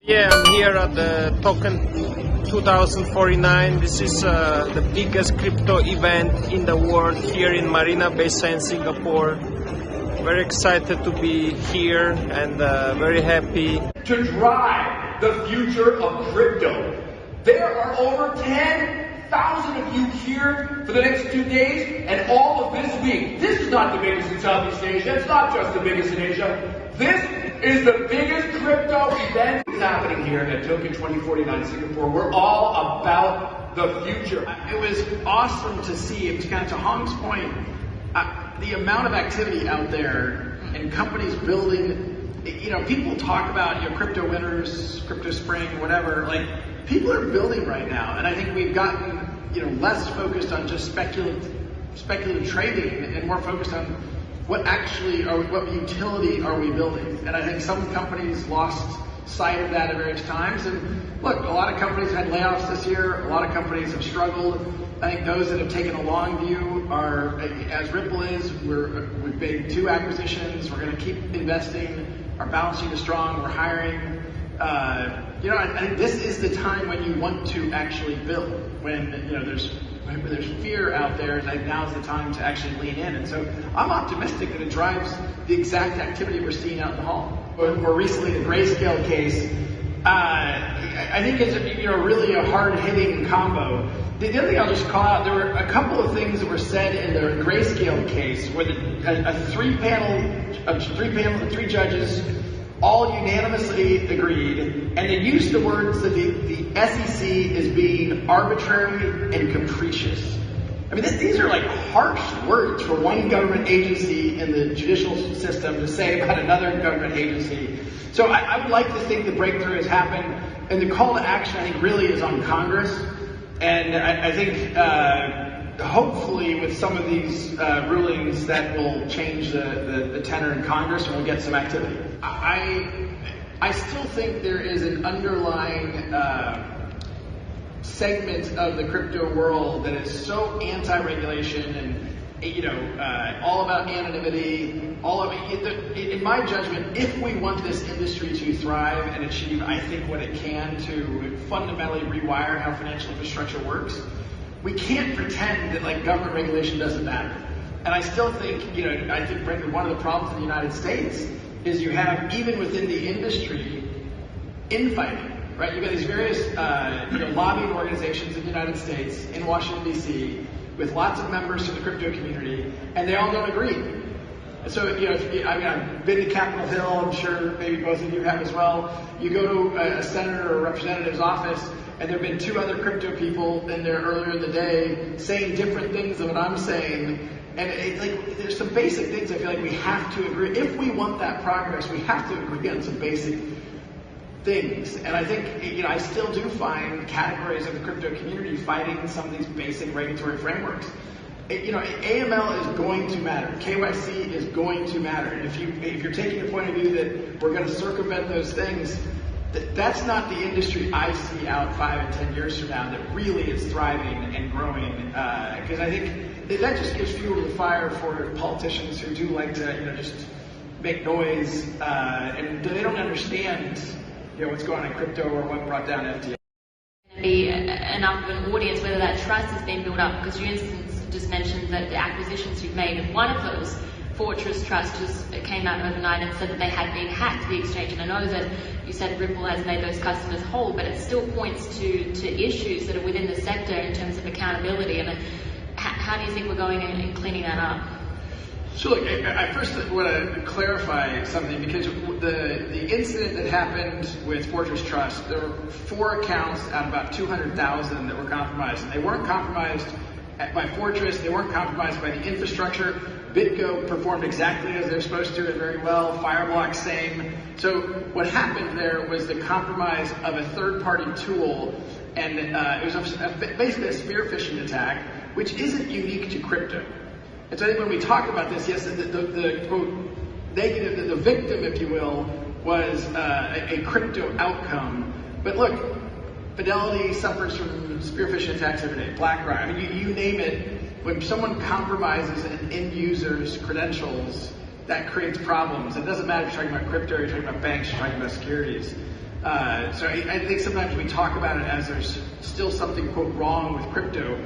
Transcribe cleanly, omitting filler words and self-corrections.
Yeah, I'm here at the token 2049. This is the biggest crypto event in the world here in Marina Bay Sands, Singapore. Very excited to be here and very happy. To drive the future of crypto. There are over 10,000 of you here for the next 2 days and all of this week. This is not the biggest in Southeast Asia. It's not just the biggest in Asia. This is the biggest crypto event happening here at Token 2049 Singapore. We're all about the future. It was awesome to see. It was kind of to Hong's point, the amount of activity out there and companies building. You know, people talk about crypto winners, crypto spring, whatever. Like, people are building right now, and I think we've gotten less focused on just speculative trading and more focused on what utility are we building. And I think some companies lost sight of that at various times. And look, a lot of companies had layoffs this year. A lot of companies have struggled. I think those that have taken a long view are, as Ripple is, we've made 2 acquisitions. We're going to keep investing. Our balance sheet is strong. We're hiring. I think this is the time when you want to actually build. When there's fear out there, like now's the time to actually lean in. And so I'm optimistic that it drives the exact activity we're seeing out in the hall. More recently, the Grayscale case, I think is really a hard-hitting combo. The other thing I'll just call out, there were a couple of things that were said in the Grayscale case where three judges all unanimously agreed, and they used the words that the SEC is being arbitrary and capricious. I mean, these are like harsh words for one government agency in the judicial system to say about another government agency. So I would like to think the breakthrough has happened, and the call to action, I think, really is on Congress. And I think hopefully with some of these rulings that will change the tenor in Congress and we'll get some activity. I still think there is an underlying segment of the crypto world that is so anti-regulation and all about anonymity, all of it. In my judgment, if we want this industry to thrive and achieve, I think, what it can to fundamentally rewire how financial infrastructure works, we can't pretend that government regulation doesn't matter. And I still think, I think frankly one of the problems in the United States is you have, even within the industry, infighting. Right, you've got these various lobbying organizations in the United States, in Washington, D.C., with lots of members from the crypto community, and they all don't agree. And so, I've been to Capitol Hill, I'm sure maybe both of you have as well. You go to a senator or a representative's office, and there have been 2 other crypto people in there earlier in the day saying different things than what I'm saying. And there's some basic things I feel like we have to agree. If we want that progress, we have to agree on some basic things. And I think, I still do find categories of the crypto community fighting some of these basic regulatory frameworks. AML is going to matter. KYC is going to matter. And if you're taking the point of view that we're going to circumvent those things, that's not the industry I see out 5 and 10 years from now that really is thriving and growing. Because I think that just gives fuel to the fire for politicians who do like to, just make noise, and they don't understand what's going on in crypto or what brought down FTX. Be enough of an audience, whether that trust has been built up, because you instance just mentioned that the acquisitions you've made, and one of those, Fortress Trust, just came out overnight and said that they had been hacked, the exchange. And I know that you said Ripple has made those customers whole, but it still points to issues that are within the sector in terms of accountability. And how do you think we're going in cleaning that up? So look, I first want to clarify something, because the incident that happened with Fortress Trust, there were 4 accounts out of about 200,000 that were compromised. And they weren't compromised by Fortress, they weren't compromised by the infrastructure. BitGo performed exactly as they're supposed to and very well, Fireblock same. So what happened there was the compromise of a third-party tool, and it was basically a spear phishing attack, which isn't unique to crypto. And so I think when we talk about this, yes, the quote negative, the victim, if you will, was a crypto outcome. But look, Fidelity suffers from spear phishing attacks every day. BlackRock, I mean, you name it. When someone compromises an end user's credentials, that creates problems. It doesn't matter if you're talking about crypto, you're talking about banks, you're talking about securities. So I think sometimes we talk about it as there's still something, quote, wrong with crypto.